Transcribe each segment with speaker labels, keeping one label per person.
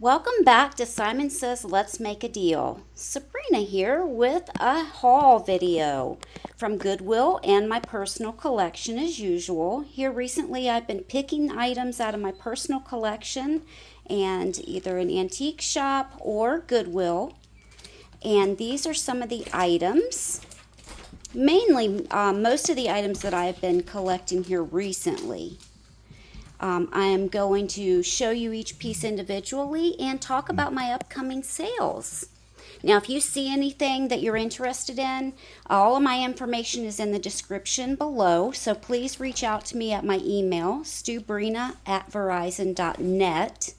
Speaker 1: Welcome back to Simon Says Let's Make a Deal. Sabrina here with a haul video from Goodwill and my personal collection as usual. Here recently I've been picking items out of my personal collection and either an antique shop or Goodwill. And these are some of the items. Mainly, most of the items that I have been collecting here recently. I am going to show you each piece individually and talk about my upcoming sales. Now, if you see anything that you're interested in, all of my information is in the description below, so please reach out to me at my email, stubrina@verizon.net,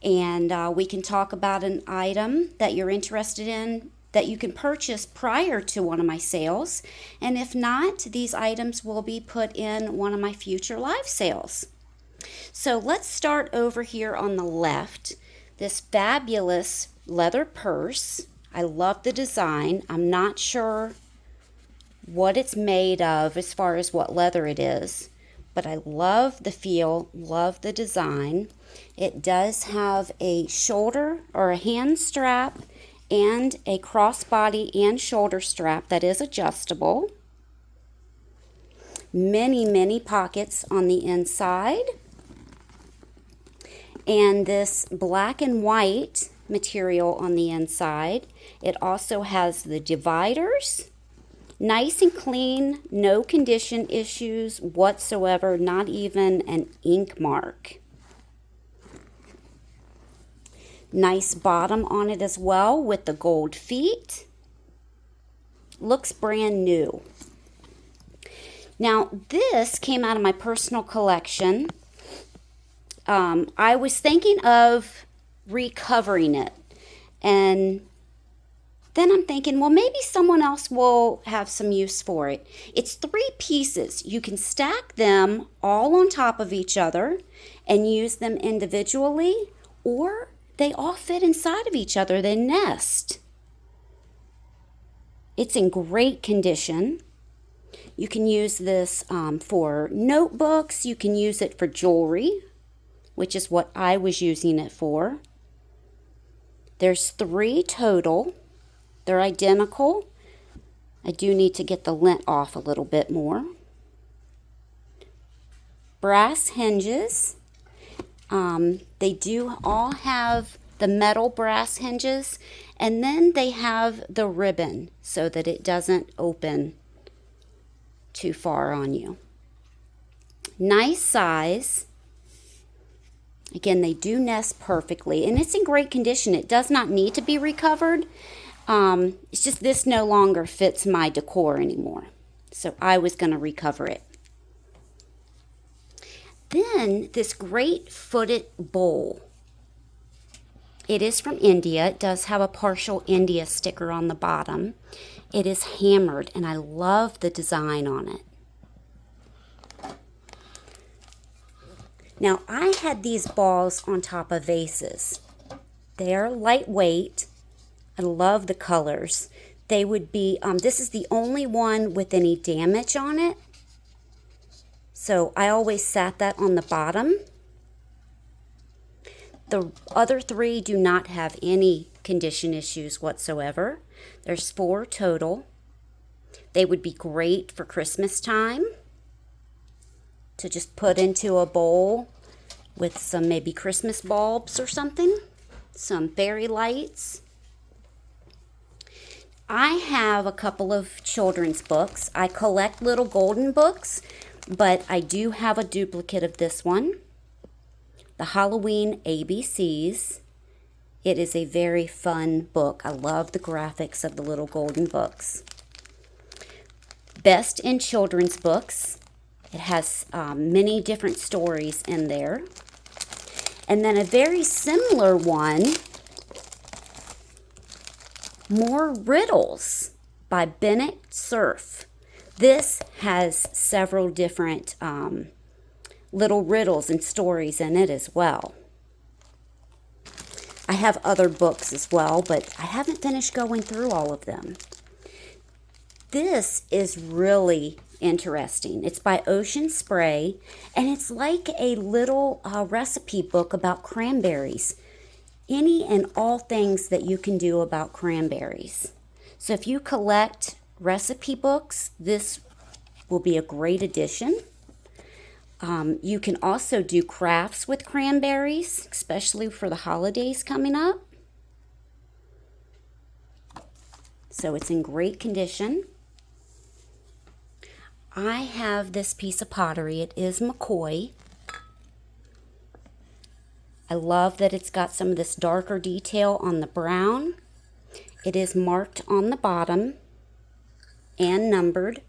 Speaker 1: and we can talk about an item that you're interested in that you can purchase prior to one of my sales, and if not, these items will be put in one of my future live sales. So let's start over here on the left. This fabulous leather purse. I love the design. I'm not sure what it's made of as far as what leather it is, but I love the feel, love the design. It does have a shoulder or a hand strap and a crossbody and shoulder strap that is adjustable. Many pockets on the inside. And this black and white material on the inside. It also has the dividers. Nice and clean, no condition issues whatsoever, not even an ink mark. Nice bottom on it as well with the gold feet. Looks brand new. Now this came out of my personal collection. I was thinking of recovering it, and then I'm thinking, well, maybe someone else will have some use for it. It's 3 pieces. You can stack them all on top of each other and use them individually, or they all fit inside of each other. They nest. It's in great condition. You can use this for notebooks. You can use it for jewelry, which is what I was using it for. There's 3 total. They're identical. I do need to get the lint off a little bit more. Brass hinges. They do all have the metal brass hinges, and then they have the ribbon so that it doesn't open too far on you. Nice size. Again, they do nest perfectly, and it's in great condition. It does not need to be recovered. It's just this no longer fits my decor anymore, so I was going to recover it. Then this great footed bowl. It is from India. It does have a partial India sticker on the bottom. It is hammered, and I love the design on it. Now, I had these balls on top of vases. They are lightweight. I love the colors. They would be, this is the only one with any damage on it. So I always sat that on the bottom. The other 3 do not have any condition issues whatsoever. There's 4 total. They would be great for Christmas time to just put into a bowl with some maybe Christmas bulbs or something, some fairy lights. I have a couple of children's books. I collect little golden books, but I do have a duplicate of this one, the Halloween ABCs. It is a very fun book. I love the graphics of the little golden books. Best in children's books. It has many different stories in there. And then a very similar one, More Riddles by Bennett Cerf. This has several different little riddles and stories in it as well. I have other books as well, but I haven't finished going through all of them. This is really interesting. It's by Ocean Spray, and it's like a little recipe book about cranberries. any and all things that you can do about cranberries. So if you collect recipe books, this will be a great addition. You can also do crafts with cranberries, especially for the holidays coming up. So it's in great condition. I have this piece of pottery. It is McCoy. I love that it's got some of this darker detail on the brown. It is marked on the bottom and numbered.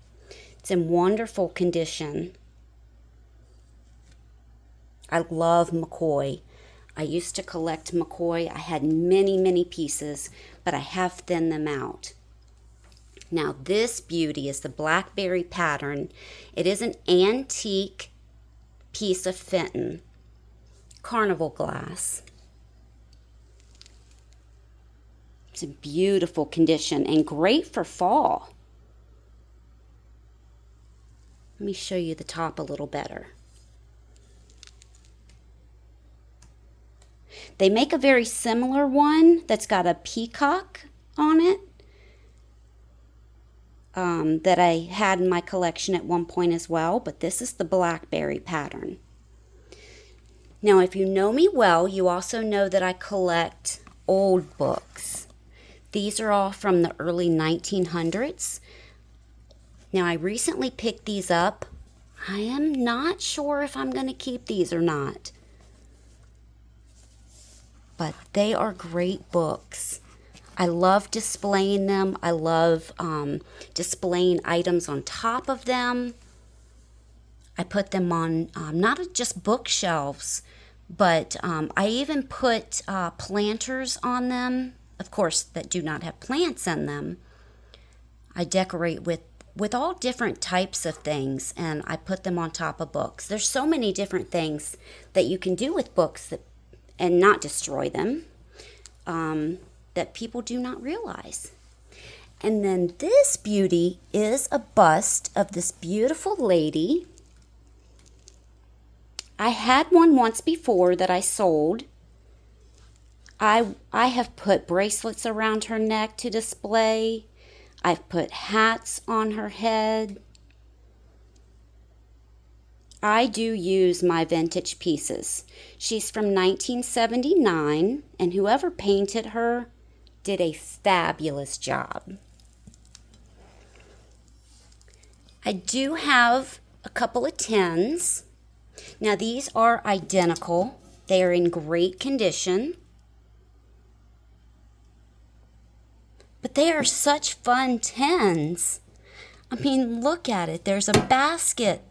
Speaker 1: It's in wonderful condition. I love McCoy. I used to collect McCoy. I had many pieces, but I have thinned them out. Now this beauty is the blackberry pattern. It is an antique piece of Fenton carnival glass. It's in beautiful condition and great for fall. Let me show you the top a little better. They make a very similar one that's got a peacock on it that I had in my collection at one point as well, but this is the blackberry pattern. Now, if you know me well, you also know that I collect old books. These are all from the early 1900s. Now, I recently picked these up. I am not sure if I'm going to keep these or not. But they are great books. I love displaying them. I love displaying items on top of them. I put them on not just bookshelves, but I even put planters on them, of course, that do not have plants in them. I decorate with all different types of things, and I put them on top of books. There's so many different things that you can do with books and not destroy them, that people do not realize. And then this beauty is a bust of this beautiful lady. I had one once before that I sold. I have put bracelets around her neck to display. I've put hats on her head. I do use my vintage pieces. She's from 1979, and whoever painted her did a fabulous job. I do have a couple of tins. Now these are identical. They are in great condition. But they are such fun tins. I mean, look at it. There's a basket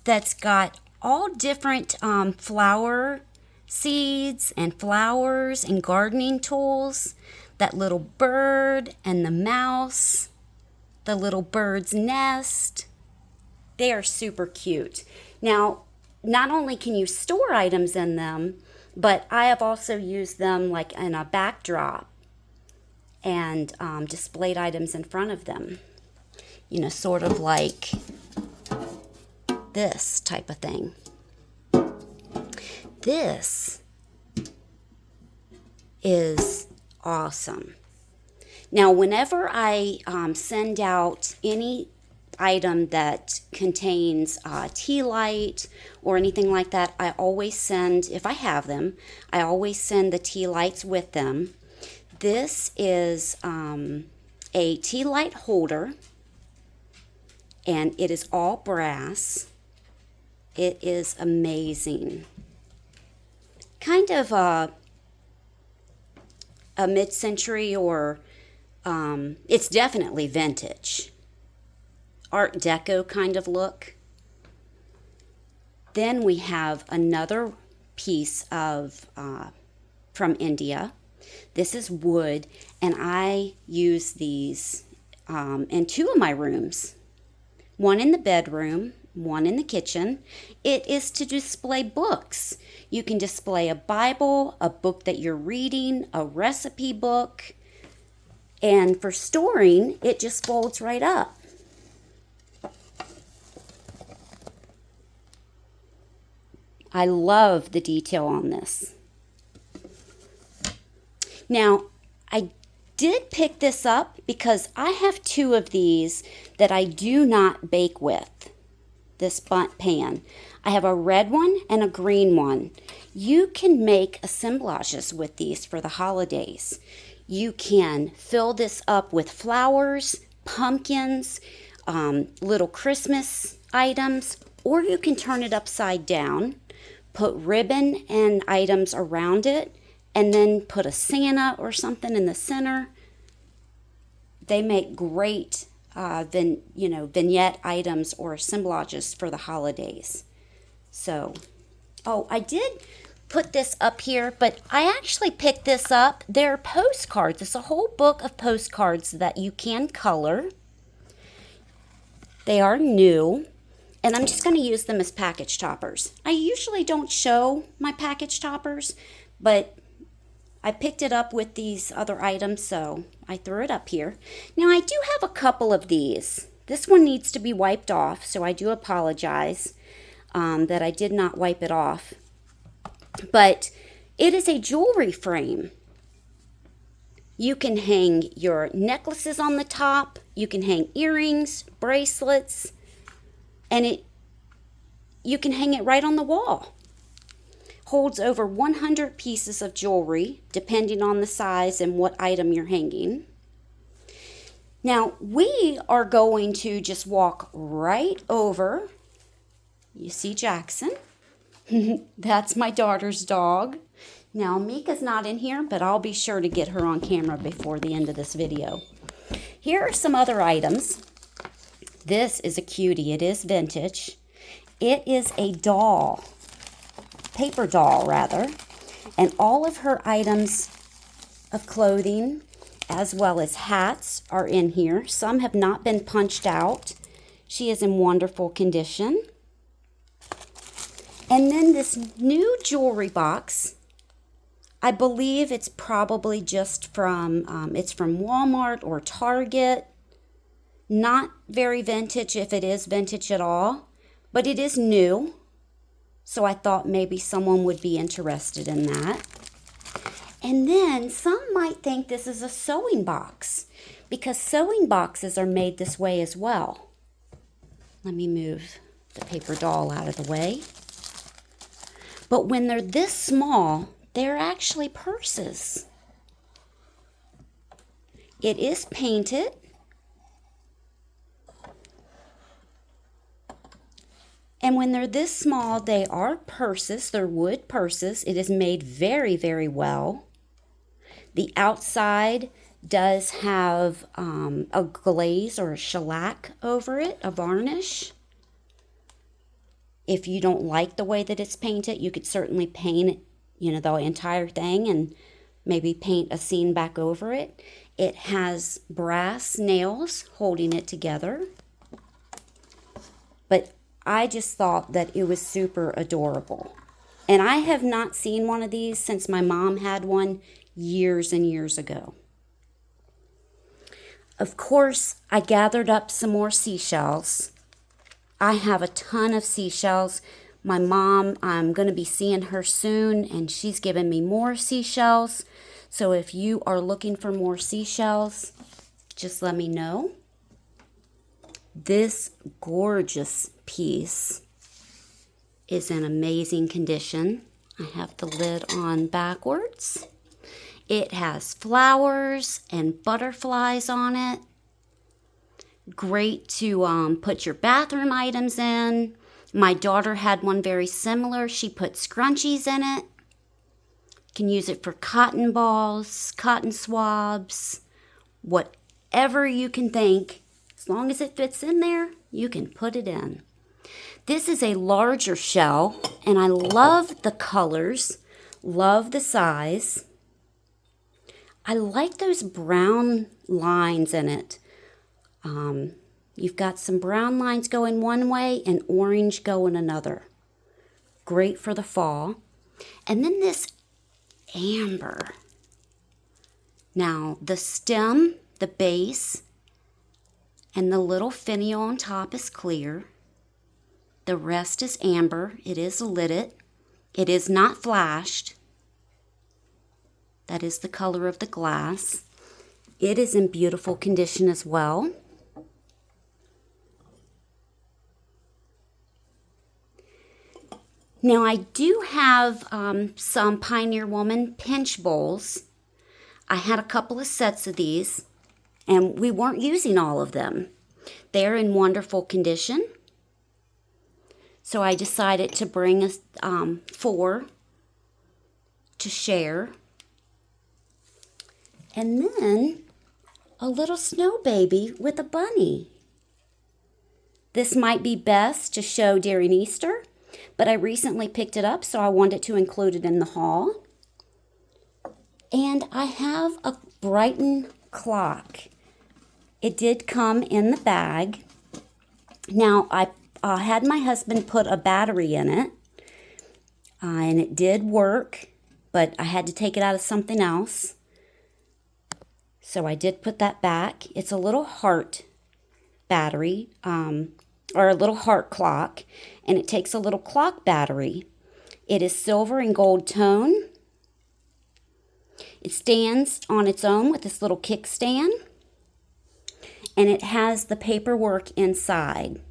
Speaker 1: that's got all different flower seeds and flowers and gardening tools. That little bird and the mouse, the little bird's nest. They are super cute. Now, not only can you store items in them, but I have also used them like in a backdrop and displayed items in front of them. You know, sort of like this type of thing. This is awesome. Now, whenever I send out any item that contains tea light or anything like that, I always send, if I have them, I always send the tea lights with them. This is a tea light holder, and it is all brass. It is amazing. Kind of a mid-century or it's definitely vintage. Art Deco kind of look. Then we have another piece of from India. This is wood, and I use these in two of my rooms. One in the bedroom, one in the kitchen. It is to display books. You can display a Bible, a book that you're reading, a recipe book, and for storing, it just folds right up. I love the detail on this. Now, I did pick this up because I have two of these that I do not bake with, this bundt pan. I have a red one and a green one. You can make assemblages with these for the holidays. You can fill this up with flowers, pumpkins, little Christmas items, or you can turn it upside down, put ribbon and items around it, and then put a Santa or something in the center. They make great vignette items or assemblages for the holidays. So, I did put this up here, but I actually picked this up. They're postcards. It's a whole book of postcards that you can color. They are new, and I'm just going to use them as package toppers. I usually don't show my package toppers, but I picked it up with these other items, so I threw it up here. Now, I do have a couple of these. This one needs to be wiped off, so I do apologize that I did not wipe it off. But it is a jewelry frame. You can hang your necklaces on the top. You can hang earrings, bracelets, and you can hang it right on the wall. Holds over 100 pieces of jewelry, depending on the size and what item you're hanging. Now, we are going to just walk right over. You see Jackson? That's my daughter's dog. Now, Mika's not in here, but I'll be sure to get her on camera before the end of this video. Here are some other items. This is a cutie. It is vintage. It is a doll. Paper doll, rather. And all of her items of clothing, as well as hats, are in here. Some have not been punched out. She is in wonderful condition. And then this new jewelry box, I believe it's probably just from, it's from Walmart or Target. Not very vintage, if it is vintage at all, but it is new. So I thought maybe someone would be interested in that. And then some might think this is a sewing box, because sewing boxes are made this way as well. Let me move the paper doll out of the way. But when they're this small, they're actually purses. It is painted. And when they're this small, they are purses. They're wood purses. It is made very, very well. The outside does have a glaze or a shellac over it, a varnish. If you don't like the way that it's painted, you could certainly paint it, the entire thing and maybe paint a scene back over it. It has brass nails holding it together. But I just thought that it was super adorable. And I have not seen one of these since my mom had one years and years ago. Of course, I gathered up some more seashells. I have a ton of seashells. My mom, I'm going to be seeing her soon, and she's given me more seashells. So if you are looking for more seashells, just let me know. This gorgeous piece is in amazing condition. I have the lid on backwards. It has flowers and butterflies on it. Great to put your bathroom items in. My daughter had one very similar. She put scrunchies in it. You can use it for cotton balls, cotton swabs, whatever you can think. As long as it fits in there, you can put it in. This is a larger shell, and I love the colors, love the size. I like those brown lines in it. You've got some brown lines going one way and orange going another. Great for the fall. And then this amber. Now, the stem, the base, and the little finial on top is clear. The rest is amber. It is lidded. It is not flashed. That is the color of the glass. It is in beautiful condition as well. Now I do have some Pioneer Woman pinch bowls. I had a couple of sets of these, and we weren't using all of them. They're in wonderful condition. So I decided to bring us 4 to share. And then a little snow baby with a bunny. This might be best to show during Easter, but I recently picked it up, so I wanted to include it in the haul. And I have a Brighton clock. It did come in the bag. Now, I had my husband put a battery in it, and it did work, but I had to take it out of something else. So I did put that back. It's a little heart battery, or a little heart clock, and it takes a little clock battery. It is silver and gold tone. It stands on its own with this little kickstand, and it has the paperwork inside.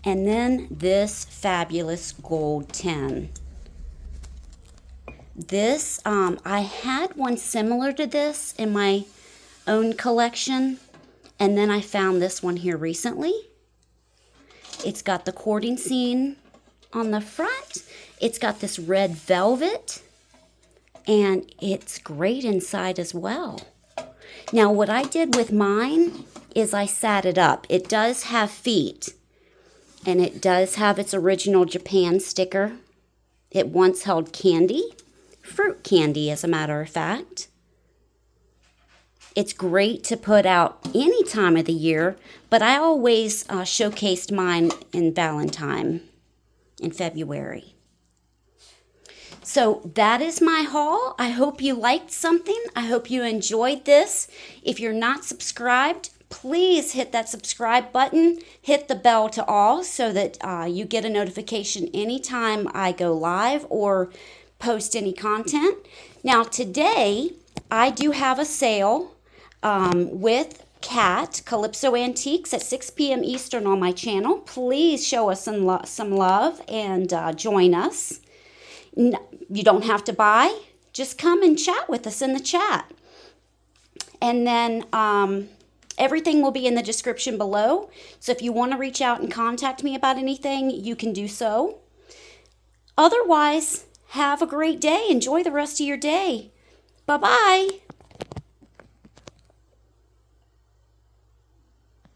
Speaker 1: And then this fabulous gold tin. This, I had one similar to this in my own collection, and then I found this one here recently. It's got the courting scene on the front. It's got this red velvet, and it's great inside as well. Now, what I did with mine is I sat it up. It does have feet, and it does have its original Japan sticker. It once held candy, fruit candy as a matter of fact. It's great to put out any time of the year, but I always showcased mine in Valentine in February. So that is my haul. I hope you liked something. I hope you enjoyed this. If you're not subscribed, please hit that subscribe button. Hit the bell to all so that you get a notification anytime I go live or post any content. Now today, I do have a sale with Kat, Calypso Antiques, at 6 p.m. Eastern on my channel. Please show us some love and join us. You don't have to buy. Just come and chat with us in the chat. And then everything will be in the description below. So if you want to reach out and contact me about anything, you can do so. Otherwise, have a great day. Enjoy the rest of your day. Bye-bye.